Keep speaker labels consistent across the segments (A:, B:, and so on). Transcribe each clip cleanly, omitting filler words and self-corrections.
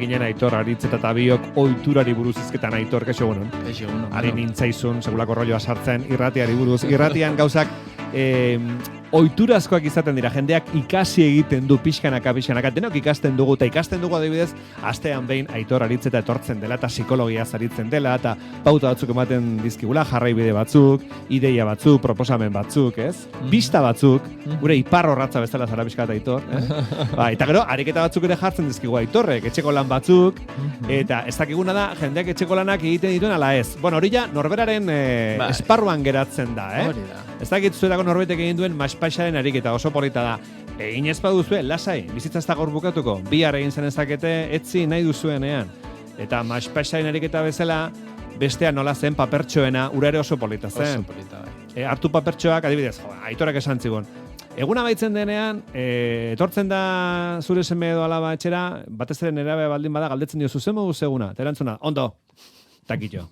A: ginen Aitor Aritz eta Tabiok ohiturari buruz hizketan. Aitor, kaixo egunon.
B: Kaixo egunon.
A: Ari nintzaizun, segulako rolloa sartzen irratiari buruz. Irratian gauzak ohiturazkoak izaten dira, jendeak ikasi egiten du pixkanaka, denok ikasten dugu, eta ikasten dugu adibidez, astean behin Aitor Aritz eta etortzen dela, eta psikologia zaritzen dela, eta pauta batzuk ematen dizkigula, jarraibide batzuk, ideia batzuk, proposamen batzuk, ez? Bista batzuk, gure ipar horratza bezala zara pixka eta Aitor, ba, eta gero, ariketa batzuk ere jartzen dizkigu Aitorrek, etxeko lan batzuk, eta ez dakiguna da, jendeak etxeko lanak egiten dituen ala ez. Bueno, hori ja, norberaren esparruan geratzen da,
B: Hori da.
A: Ez dakit zuetako norbetek egin duen maspaixaren ariketa oso polita da. Egin ez baduzue, lasai, bizitza ez da gaur bukatuko, bihar egin zen ezakete, etzi nahi duzuenean. Eta maspaixaren ariketa bezala, bestea nola zen papertxoena, ura ere oso polita zen.
B: Oso polita, bai.
A: Hartu papertxoak, adibidez, Aitorak esan zigun. Egun amaitzen denean, etortzen da zure seme edo alaba etxera, batez ere nerabe baldin bada galdetzen dio zuzen moduz eguna, eta erantzuna, ondo. Takitxo.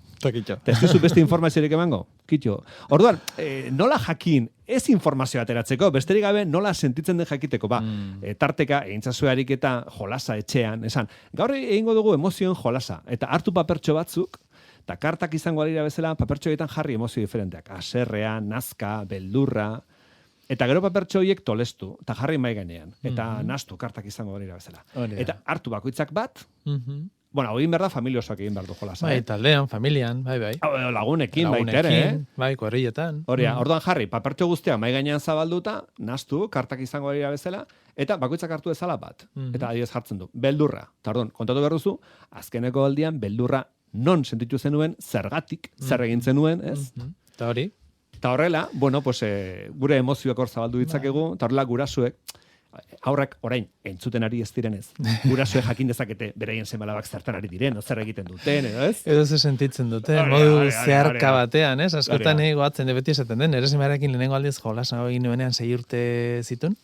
A: Ez duzu beste informaziorik emango? Kitxo. Orduan, nola jakin, ez informazioa ateratzeko, besterik gabe nola sentitzen den jakiteko. Ba, tarteka, egintzazue ariketa jolasa etxean, esan, gaur egingo dugu emozioen jolasa, eta hartu papertxo batzuk, eta kartak izango dira bezala, papertxoetan jarri emozio diferenteak. Aserrea, nazka, beldurra, eta gero papertxo horiek tolestu, eta jarri mai gainean, eta nastu kartak izango dira bezala. Eta hartu bakoitzak bat, bueno, egin behar da familia osoak egin behar du jolasa.
B: Bai, taldean, familian, bai.
A: Lagunekin, baitere,
B: Bai, kuadrilletan.
A: Orduan jarri, papertxo guztia mai gainean zabalduta, nastu, kartak izango dira bezala, eta bakoitzak hartu ezala bat. Eta adibidez jartzen du, beldurra. Eta orduan, kontatu behar duzu, azkeneko aldian beldurra non sentitu zenuen, zergatik, zer egin zenuen, ez?
B: Eta hori?
A: Eta horrela, bueno, pues, gure emozioak hor zabaldu ditzakegu, eta horrela gurasuek, aurrak orain entzuten ari ez direnez. Gurasuek jakin dezakete beraien semalabak zertan ari diren, zer egiten duten, edo ez?
B: Edo ze sentitzen duten, modu zeharka batean, ez? Askotan goatzen beti esaten den, ere semearekin lehenengo aldiz jolasa egin nuenean 6 urte zituen,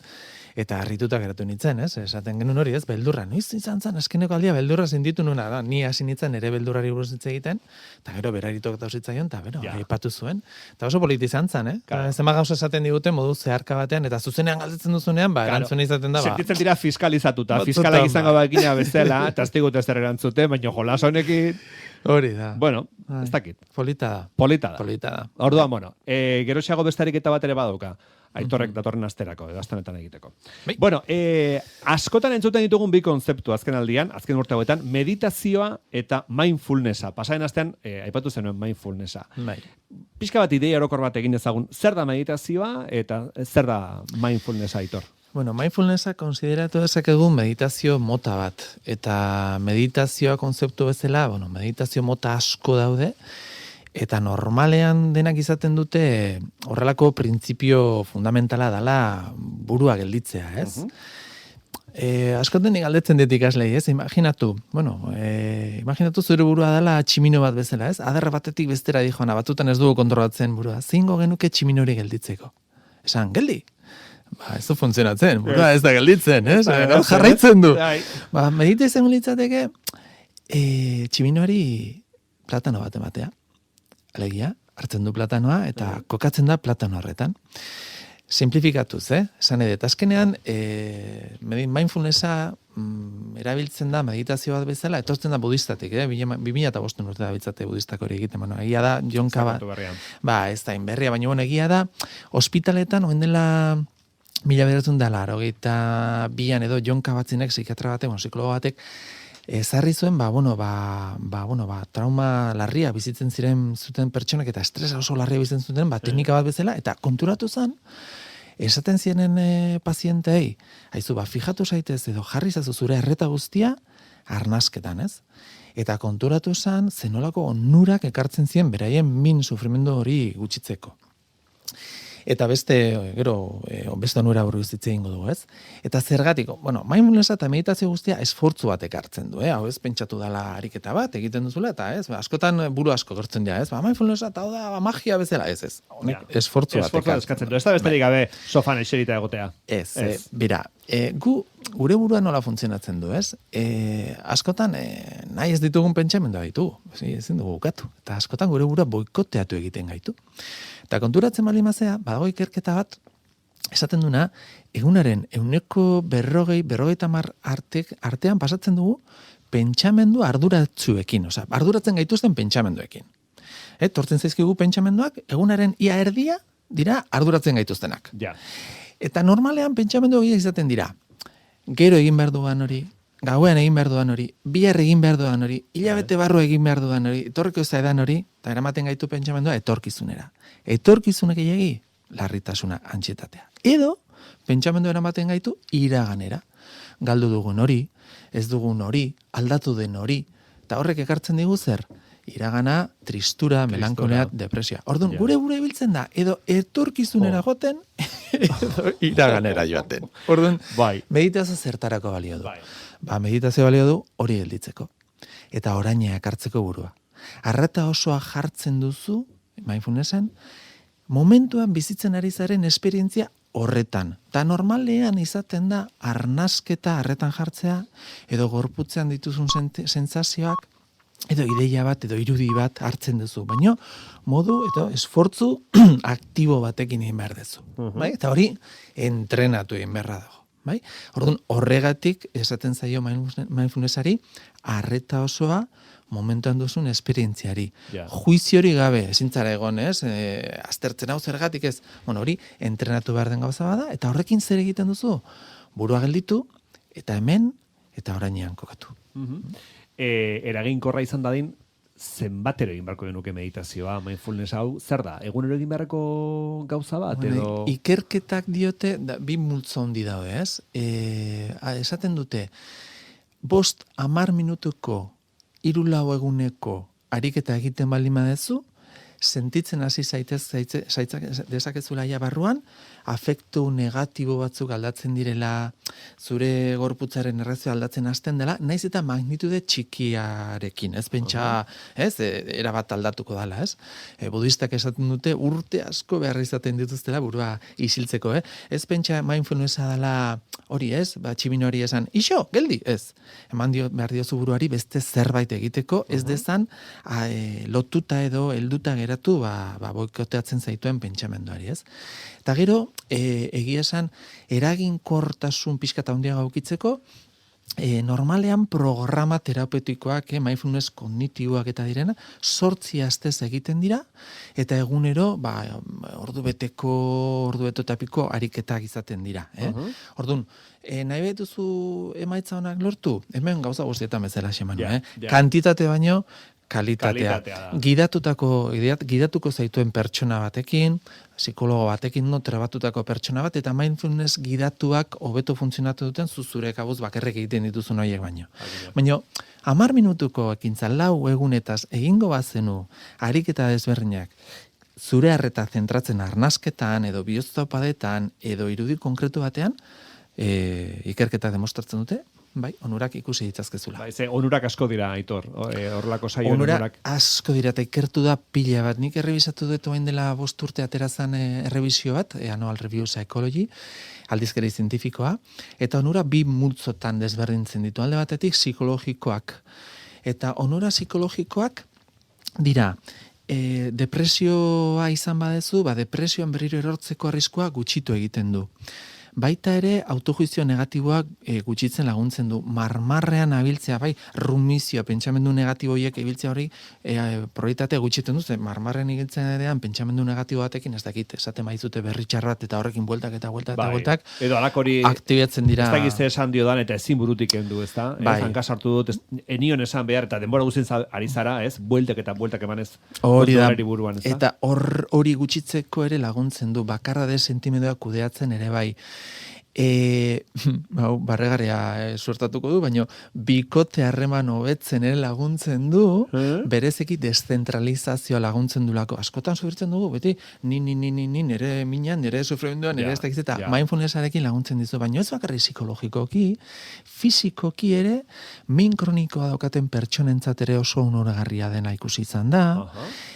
B: eta harrituta geratu nintzen, ez? Esaten genuen hori, ez? Beldurra, noiz izan zen, azkeneko aldia beldurra sentitu nuena da. Ni hasi nintzen ere beldurrari buruz hitz egiten, eta gero beraritok dauzitzaion, eta bero, aipatu zuen. Eta oso politi izan zen, Zema gauza esaten digute modu zeharka batean, eta zuzenean galdetzen duzunean, erantzun izaten da,
A: sentitzen dira fiskalizatuta, fiskalak izango bakina bezala, eta ez digute ez erantzute, baina jolas honekin...
B: Hori da.
A: Bueno, ez dakit.
B: Polita da.
A: Orduan, bueno, geroxeago bestarik eta bat ere badauka. Aitorrek datorren asterako, edo astenetan egiteko. Bueno, askotan entzuten ditugun bi konzeptu azken aldian, azken urte hauetan, meditazioa eta mindfulnessa. Pasaren astean, aipatu zenuen mindfulnessa. Pixka bat ideia orokor bat egin ezagun, zer da meditazioa eta zer da mindfulnessa, Aitor?
B: Bueno, mindfulnessa konsideratu dezakegu meditazio mota bat. Eta meditazioa konzeptu bezala, bueno, meditazio mota asko daude, eta normalean denak izaten dute horrelako printzipio fundamentala dela burua gelditzea, ez? Askoten galdetzen dit ikaslei, ez? Imaginatu zure burua dela tximino bat bezala, ez? Adarra batetik bestera dijoana, batutan ez dugu kontrolatzen burua. Zingo genuke tximinori gelditzeko? Esan, geldi? Ez du funtzionatzen, burua ez da gelditzen, ez? Jarraitzen du. Medita izango litzateke, tximinoari platano bat ematea. Alegia, hartzen du platanoa eta kokatzen da platano horretan. Simplifikatuz, esan edet. Azkenean, mindfulnessa erabiltzen da meditazio bat bezala, etortzen da budistatik, 2005 urte da biltzate budistak hori egiten. Bueno, egia da, jonka bat. Ez da inberria, baina egia da, ospitaletan, oen dela 1982an edo jonka batzinek, psikiatra batek, psikologo batek, ezarri zuen, trauma larria bizitzen zuten pertsonak eta estresa oso larria bizitzen zuten, teknika bat bezala, eta konturatu zen, esaten zienen pazientei, haizu, fijatu zaitez edo jarri zazu zure erreta guztia, arnasketan, ez? Eta konturatu zen, zenolako onurak ekartzen zien beraien sufrimendu hori gutxitzeko. Eta beste onura buruz hitz egingo dugu, ez? Eta zergatik, mindfulnessa eta meditazio guztia esfortzu bat ekartzen du, hau ez pentsatu dela ariketa bat egiten duzula, eta ez, askotan buru asko gertzen dira, ez? Mindfulnessa eta da magia bezala, ez. Honek esfortzu bat ekartzen du.
A: Ez da besterik gabe sofan eserita egotea.
B: Ez, bira, gure burua nola funtzionatzen du, ez? Askotan, nahi ez ditugun pentsamendua ditugu, ezin dugu bukatu. Eta askotan gure burua boikoteatu egiten gaitu. Eta konturatzen bali mazea, badago ikerketa bat, esaten duna, egunaren 140-50 artean pasatzen dugu pentsamendu arduratsuekin, osea, arduratzen gaituzten pentsamenduekin. Tortzen zaizkigu pentsamenduak, egunaren ia erdia dira arduratzen gaituztenak.
A: Ja.
B: Eta normalean pentsamendu horiek izaten dira. Gero egin behar duan hori, gauean egin behar duan hori, bihar egin behar duan hori, hilabete barru egin behar duan hori, etorriko zaidan hori, eta eramaten gaitu pentsamendua etorkizunera. Etorkizunak egin larritasuna, antsietatea. Edo, pentsamendu eramaten gaitu iraganera. Galdu dugun hori, ez dugun hori, aldatu den hori, eta horrek ekartzen digu zer? Iragana, tristura, melankolia, depresia. Orduan, gure ibiltzen da, edo etorkizunera joaten, edo iraganera joaten. Orduan, meditazio zertarako balio du. Meditazio balio du hori gelditzeko. Eta oraina ekartzeko burua. Arreta osoa jartzen duzu, mindfulnessen, momentuan bizitzen ari zaren esperientzia horretan. Ta normalean izaten da arnasketa arretan jartzea, edo gorputzean dituzun sentsazioak, edo ideia bat, edo irudi bat hartzen duzu. Baina modu edo esfortzu aktibo batekin egin behar duzu. Bai? Eta hori entrenatu egin beharra dago. Bai? Orduan, horregatik esaten zaio mindfulnessari arreta osoa momentuan duzun esperientziari. Juizio hori gabe, ezintzara egon, ez? Aztertzen hau zergatik ez. Hori, entrenatu behar den gauza bada, eta horrekin zer egiten duzu? Burua gelditu, eta hemen, eta orainean kokatu.
A: Eraginkorra izan dadin, zenbatero egin beharko genuke meditazioa, mindfulness hau, zer da? Egunero egin beharreko gauza bat? Edo...
B: Ikerketak diote, bi multzo handi daude, ez? Esaten dute, 5-10 minutuko 3-4 eguneko ariketa egiten baldin badezu, sentitzen hasi dezakezula ja barruan, afektu negatibo batzuk aldatzen direla, zure gorputzaren errazio aldatzen hasten dela, naiz eta magnitude txikiarekin, ez pentsa, ez, erabat aldatuko dela, ez? Budistak esaten dute urte asko behar izaten dituztela burua isiltzeko, ez pentsa mindfulnessa dela hori, ez? Tximino hori esan, iso, geldi, ez? Eman behar diozu buruari beste zerbait egiteko, ez dezan lotuta edo helduta geratu, boikoteatzen zaituen pentsamenduari, ez? Eta gero, egia esan, eraginkortasun pixka eta handia gaukitzeko, normalean programa terapeutikoak, mindfulness kognitiboak eta direna, 8 astez egiten dira, eta egunero, ordu betotapiko ariketak izaten dira. Orduan, nahi betuzu emaitza honak lortu? Hemen gauza guztietan bezala xemanu, kantitate baino, kalitatea. Gidatuko zaituen pertsona batekin, psikologo batekin, trabatutako pertsona bat, eta mindfulness gidatuak hobeto funtzionatu duten zure kabuz bakarrik egiten dituzun horiek baino. Baina, 10 minutuko ekintza 4 egunetaz egingo bazenu ariketa desberdinak, zure arreta zentratzen arnasketan, edo bihoztopadetan, edo irudi konkretu batean, ikerketak demostratzen dute, onurak ikusi ditzazkezula.
A: Onurak asko dira, Aitor, horrelako saio onurak.
B: Asko dira, eta ikertu da pila bat. Nik errebisatu dut oain dela 5 urte aterazan errebizio bat, Annual Review Psychology, aldizkari zientifikoa, eta onura 2 multzotan desberdintzen ditu. Alde batetik, psikologikoak. Eta onura psikologikoak dira, depresioa izan badezu, depresioan berriro erortzeko arriskua gutxitu egiten du. Baita ere, autojuizio negatiboak gutxitzen laguntzen du. Marmarrean abiltzea, rumizioa, pentsamendu negatiboiek ibiltzea hori, proietatea gutxiten du, marmarrean ibiltzen edean, pentsamendu negatibo batekin, ez dakit, esaten maizute berri txarrat, eta horrekin bueltak eta bueltak,
A: edo alakori
B: aktibatzen dira.
A: Ez dakizte esan dio dan, eta ezin burutik endu, ez da? Hankaz hartu dut, enion esan behar, eta denbora guztien ari zara, ez? Bueltak eta bueltak emanez.
B: Hori da, eta hori gutxitzeko ere laguntzen du, bakarra de sentimendoa kudeatzen ere bai. Barregaria suertatuko du, baina bikote harreman hobetzen ere laguntzen du, berezeki deszentralizazioa laguntzen dulako. Askotan sufritzen dugu, beti, nire minan, nire sufrimenduan, nire ez dakiz, eta mindfulnessarekin laguntzen dizu, baina ez bakarri psikologikoki, fizikoki ere, min kronikoa daukaten pertsonentzat ere oso onoragarria dena ikusi izan da,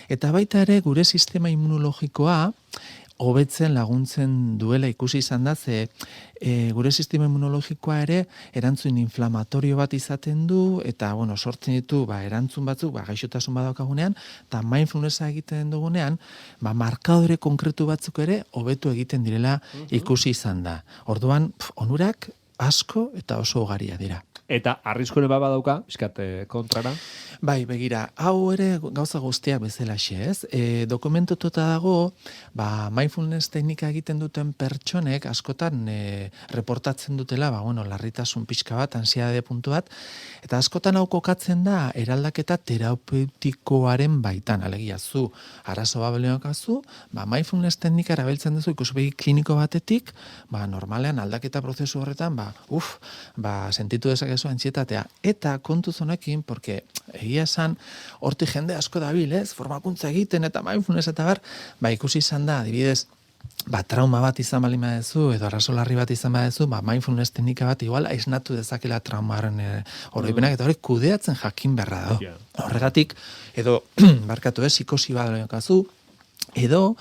B: eta baita ere gure sistema immunologikoa hobetzen laguntzen duela ikusi izan da, ze gure sistema immunologikoa ere erantzun inflamatorio bat izaten du, eta bueno, sortzen ditu erantzun batzuk, gaixotasun badaukagunean, eta mindfulnessa egiten dugunean, markadore konkretu batzuk ere hobetu egiten direla ikusi izan da. Orduan, onurak asko eta oso ugaria dira.
A: Eta arriskuren bat badauka, kontrara?
B: Bai, begira, hau ere gauza guztiak bezalaxe, ez? Dokumentututa dago, mindfulness teknika egiten duten pertsonek askotan reportatzen dutela, larritasun pixka bat, ansiedade puntu bat, eta askotan hau kokatzen da eraldaketa terapeutikoaren baitan, alegia zu, arazo babeliokazu, mindfulness teknika erabiltzen duzu ikuspegi kliniko batetik, normalean aldaketa prozesu horretan, sentitu dezakezu antsietatea. Eta kontuz honekin, porque egia esan, horti jende asko dabil, ez? Formakuntza egiten eta mindfulness eta ikusi izan da, adibidez, trauma bat izan bali badezu, edo arazo larri bat izan badezu, mindfulness teknika bat igual aiznatu dezakela traumaren oroipenak, eta hori kudeatzen jakin beharra dago. Horregatik, edo, barkatu ez, psikosi bat daukazu, edo,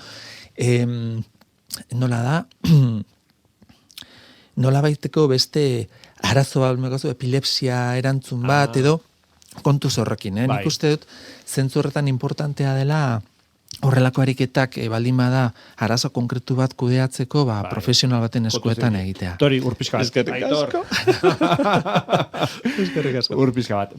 B: nola da, nola baiteko beste arazo bat, epilepsia erantzun bat, edo, kontuz horrekin, Nik uste dut, zentzu horretan importantea dela, horrelako ariketak baldin bada arazo konkretu bat kudeatzeko, profesional baten eskuetan egitea.
A: Tori, urpizka bat.
B: Eskerrik asko.
A: Urpizka bat.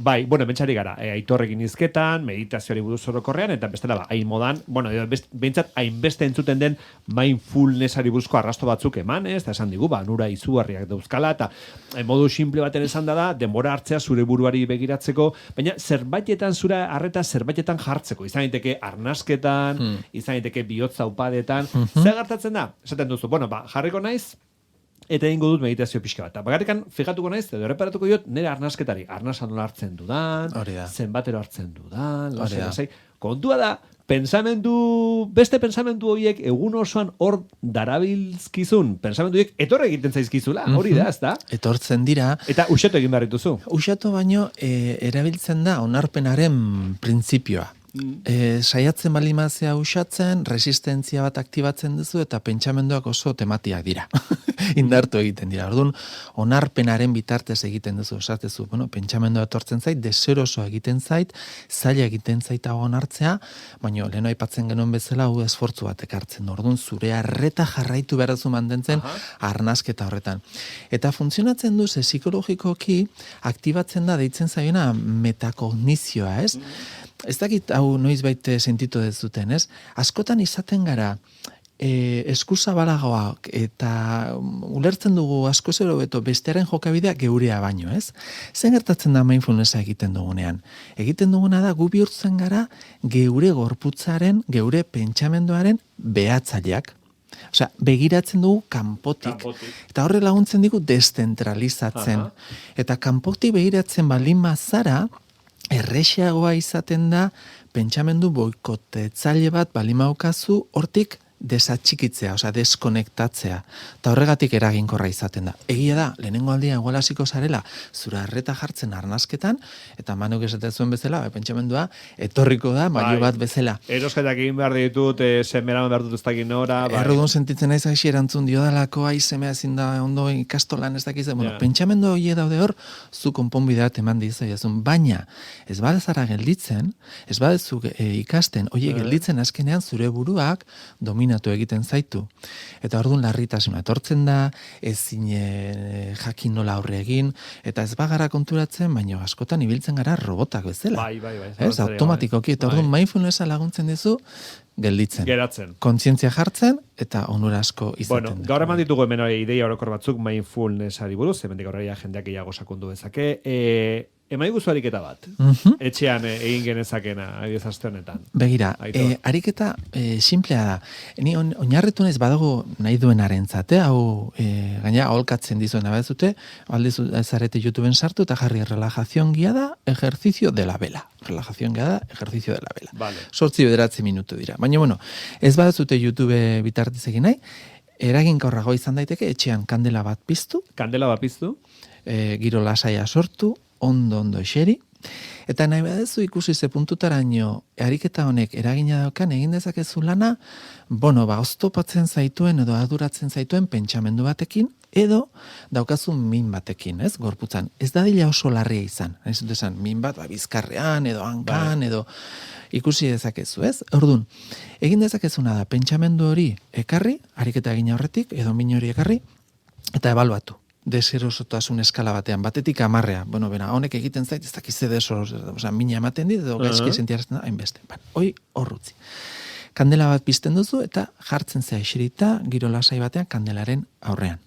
A: Bentsari gara, Aitorrekin izketan, meditazioari buruz orokorrean, eta bestela, hain modan, behintzat, hainbeste entzuten den mindfulnessari buruzko arrasto batzuk eman, eta esan digu, nura izugarriak dauzkala, eta modu simple baten esan da, denbora hartzea zure buruari begiratzeko, baina zerbaitetan zure arreta zerbaitetan jartzeko, izan daiteke arnasketan, izan daiteke bihotza upadetan, zer gertatzen da? Esaten duzu, jarriko naiz, eta egingo dut meditazio pixka bat. Bakarrikan, fijatuko naiz, edo reparatuko diot, nire arnasketari, arnasa nola hartzen dudan, zenbatero hartzen dudan, kontua da, beste pensamendu horiek egun osoan hor darabilzkizun, pensamendu horiek etorre egiten zaizkizula, hori da, ez da?
B: Etortzen dira.
A: Eta uxatu egin behar dituzu.
B: Uxatu baino, erabiltzen da onarpenaren printzipioa. Saiatzen balimazia usatzen, resistentzia bat aktibatzen duzu eta pentsamenduak oso tematiak dira. Indartu egiten dira. Orduan, onarpenaren bitartez egiten duzu, esatezu, pentsamendua etortzen zait, deseroso egiten zait, zaila egiten zaita onartzea, baina leheno aipatzen genuen bezala hau esfortzu bat ekartzen. Orduan, zure arreta jarraitu behar duzu mantentzen arnasketa horretan. Eta funtzionatzen du, psikologikoki aktibatzen da, deitzen zaiona metakognizioa, ez? Ez dakit hau noizbait sentitu dezuten, ez? Askotan izaten gara eskuzabalagoak eta ulertzen dugu asko zero beto bestearen jokabidea geurea baino, ez? Zen gertatzen da mindfulnessa egiten dugunean? Egiten duguna da gu bihurtzen gara geure gorputzaren, geure pentsamenduaren behatzaileak. Osea, begiratzen dugu kanpotik. Eta horre laguntzen digu deszentralizatzen. Eta kanpotik begiratzen baldin bazara, errexeagoa izaten da pentsamendu boikotetzaile bat balimaukazu hortik desatxikitzea, deskonektatzea. Eta horregatik eraginkorra izaten da. Egia da, lehenengo aldia egolasiko zarela, zura arreta jartzen arnasketan, eta manuk esaten zuen bezala, pentsamendua, etorriko da, maio bat bezala.
A: Erosketak egin behar ditut, zenberamen behar dut ez dakit nora.
B: Errodun sentitzen naiz gaixi erantzun diodalako, semea ezin da ondo ikastolan ez dakiz. Pentsamendu hori daude hor, zu konponbideat eman dizaiazun, baina ez badezara gelditzen, ez badezu ikasten, hori gelditzen azkenean zure buruak dominatu egiten zaitu. Eta orduan larritasuna etortzen da, ezin jakin nola aurre egin, eta ez bagara konturatzen, baina askotan ibiltzen gara robotak bezala.
A: Bai.
B: Ez, automatikoki, eta orduan mindfulnessa laguntzen dizu, gelditzen.
A: Geratzen.
B: Kontzientzia jartzen, eta onura asko izaten.
A: Gaur eman ditugu hemen ideia orokor batzuk mindfulnessari buruz, hemen horreia jendeak iago sakundu bezake. Emai guzu ariketa bat, etxean egin genezakena, adioz aste honetan.
B: Begira, ariketa simplea da. Ni oinarritu naiz badago nahi duen arentzate, hau gaina aholkatzen dizuen abezute, aldiz zarete YouTubeen sartu eta jarri relajazion guiada, ejercicio de la vela. Relajazion guiada, ejercicio de la vela.
A: Vale.
B: 8-9 minutu dira. Baina, ez badazute YouTube bitartez egin nahi, eraginkorrago izan daiteke, etxean kandela bat piztu.
A: Kandela bat piztu.
B: Giro lasaia sortu, ondo eseri, Eta nahi badezu ikusi ze puntutaraino ariketa honek eragina daukan egin dezakezu lana, oztopatzen zaituen edo aduratzen zaituen pentsamendu batekin, edo daukazun min batekin, ez, gorputzan. Ez dadila oso larria izan. Ez dut esan, min bat, bizkarrean, edo hankan, edo ikusi dezakezu, ez? Orduan, egin dezakezuna da, pentsamendu hori ekarri, ariketa egin aurretik, edo min hori ekarri, eta ebaluatu. Deserosotasun eskala batean, batetik 10. Honek egiten zait, ez dakize deserosotasun, mina ematen dit, edo gaizki sentiarazten da, hainbeste. Hoi horrutzi. Kandela bat pizten duzu, eta jartzen zea eserita, giro lasai batean, kandelaren aurrean.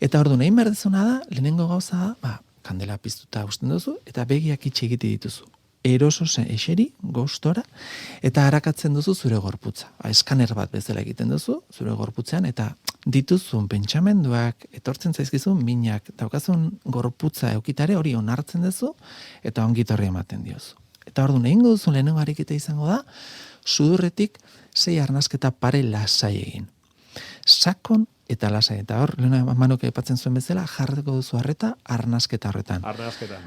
B: Eta orduan, egin behar dezuna da, lehenengo gauza da, kandela piztuta usten duzu, eta begiak itxi egite dituzu. Eroso eseri, gustora, eta harakatzen duzu zure gorputza. Eskaner bat bezala egiten duzu, zure gorputzean, eta dituzun pentsamenduak, etortzen zaizkizun, minak, daukazun gorputza eukitare hori onartzen duzu, eta ongitorri ematen diozu. Eta orduan, egingo duzu lehenengo ariketa izango da, sudurretik 6 arnasketa pare lasai egin. Sakon eta lasai. Eta hor, lehena manuk epatzen zuen bezala, jarriko duzu harreta arnasketa horretan.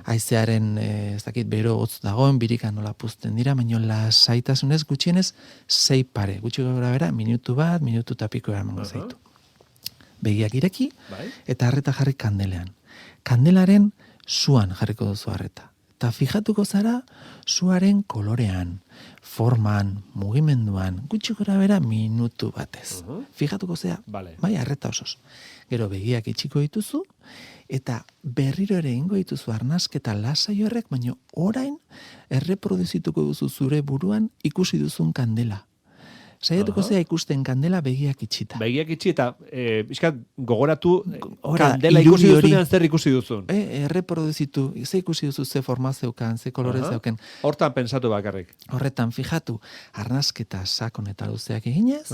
B: Haizearen, ez dakit, bero hotz dagoen, birika nola puzten dira, baino lasaitasunez gutxienez 6 pare. Gutxi gora bera, minutu bat, minutu tapiko eramango zaitu. Begiak ireki, eta harreta jarri kandelean. Kandelaren suan jarriko duzu harreta. Eta fijatuko zara, suaren kolorean, forman, mugimenduan, gutxi gora bera minutu batez. Fijatuko zea, harreta osoz. Gero begiak itxiko dituzu, eta berriro ere ingo dituzu arnasketa lasai horrek, baina orain erreproduzituko duzu zure buruan ikusi duzun kandela. Saiatuko zea ikusten kandela begiak itxita.
A: Begiak itxi eta gogoratu kandela ikusi duzunean zer ikusi duzun.
B: Erreproduzitu, ze ikusi duzu, ze forma zeukan, ze kolore zeuken.
A: Hortan pensatu bakarrik.
B: Horretan fijatu, arnasketa sakon eta luzeak eginez,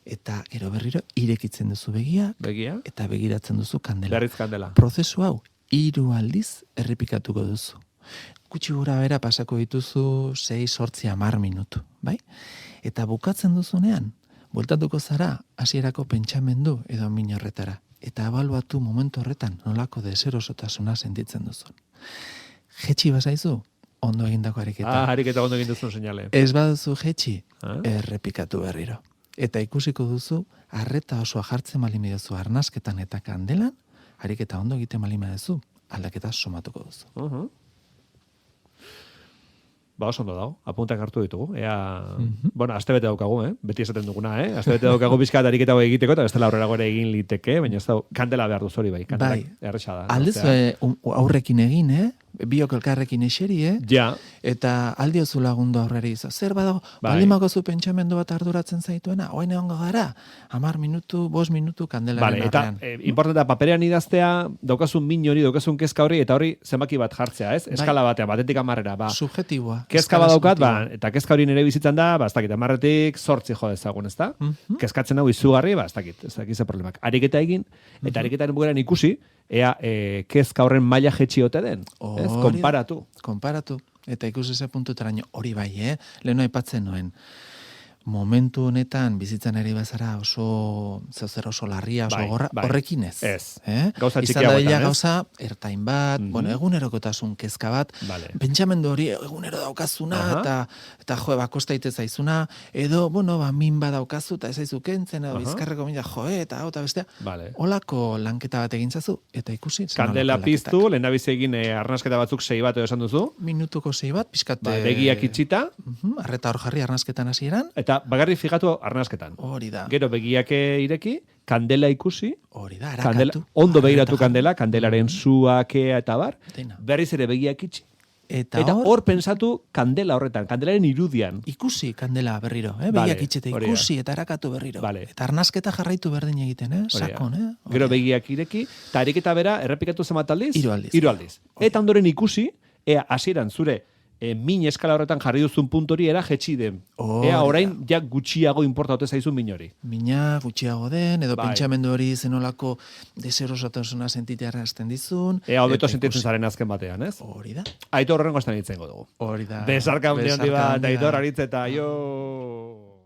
B: eta gero berriro irekitzen duzu begia, eta begiratzen duzu kandela.
A: Berriz kandela.
B: Prozesu hau 3 aldiz errepikatuko duzu. Gutxi gora bera pasako dituzu 6-8 10 minutu, bai? Eta bukatzen duzunean, bueltatuko zara hasierako pentsamendu edo min horretara. Eta ebaluatu momentu horretan nolako deserosotasuna sentitzen duzun. Jetxi bazaizu, ondo egindako ariketa.
A: Ariketa ondo egin duzun seinale.
B: Ez baduzu jetxi, errepikatu berriro. Eta ikusiko duzu, arreta osoa jartzen malimidezu arnasketan eta kandelan, ariketa ondo egiten malimidezu, aldaketa somatuko duzu.
A: Oso ondo dago, apuntak hartu ditugu. Aste bete daukagu, beti esaten duguna, aste bete daukagu bizkat ariketa egiteko, eta bestela aurrera gore egin liteke, baina ez da, kandela behar duz hori bai, kandela erresa da.
B: Aldez aurrekin egin, biok elkarrekin eseri, eta aldiozu lagundu aurreri izan. Zer badago, balimako zu pentsamendu bat arduratzen zaituena, oain egongo gara, 10 minutu, 5 minutu kandelaren arrean.
A: Eta importantea, paperean idaztea, daukazun min hori, daukazun kezka hori, eta hori zenbaki bat jartzea, ez? Eskala batean, batetik 10.
B: Subjetiboa.
A: Kezka bat daukat, eta kezka hori nire bizitzan da, ez dakit, 10-etik 8 jo dezagun, ez da? Kezkatzen hau izugarri, ez dakit ze problemak. Ariketa egin, eta ariketaren bugeran ikusi, ea kezka horren maila jetxi ote den. Konparatu.
B: Eta ikusi ze puntutaraino hori bai, leheno aipatzen noen. Momentu honetan bizitzan eri bazara oso larria, oso gorra, horrekin ez.
A: Gauza
B: txikiagoetan, ez? Izan da gauza ertain bat, egunerokotasun kezka bat, pentsamendu hori egunero daukazuna, eta bakostaite zaizuna, edo, min bat daukazu, eta ez zaizu kentzen, edo bizkarreko mina, eta bestea, holako lanketa bat egin zazu, eta ikusi.
A: Kandela piztu, lehenabiz egin arnasketa batzuk 6 bat edo esan duzu.
B: Minutuko 6 bat, pizkate.
A: Begiak itxita.
B: Arreta hor jarri arnasketan hasieran.
A: Eta bagarri fijatu arnasketan.
B: Hori da.
A: Gero begiak ireki, kandela ikusi.
B: Hori da, harakatu.
A: Ondo begiratu kandelaren suakea eta bar. Berriz ere begiak itxi. Eta hor pensatu kandela horretan, kandelaren irudian.
B: Ikusi kandela berriro, begiak itxete ikusi eta harakatu berriro. Eta arnasketa jarraitu berdin egiten, sakon.
A: Gero begiak ireki, eta ariketa bera errepikatu zenbat aldiz?
B: 3 aldiz.
A: Eta ondoren ikusi, ea hasieran zure min eskala horretan jarri duzun puntori era jetxi den. Ea orain ja gutxiago importaute zaizun min hori.
B: Mina gutxiago den, edo pentsamendu hori zenolako deserosotasuna sentitea hasten dizun.
A: Ea hobeto sentitzen zaren azken batean, ez?
B: Hori da.
A: Aitor horrengo estan hitzengo dugu.
B: Hori da.
A: Besarka handi bat, Aitor aritz eta jo...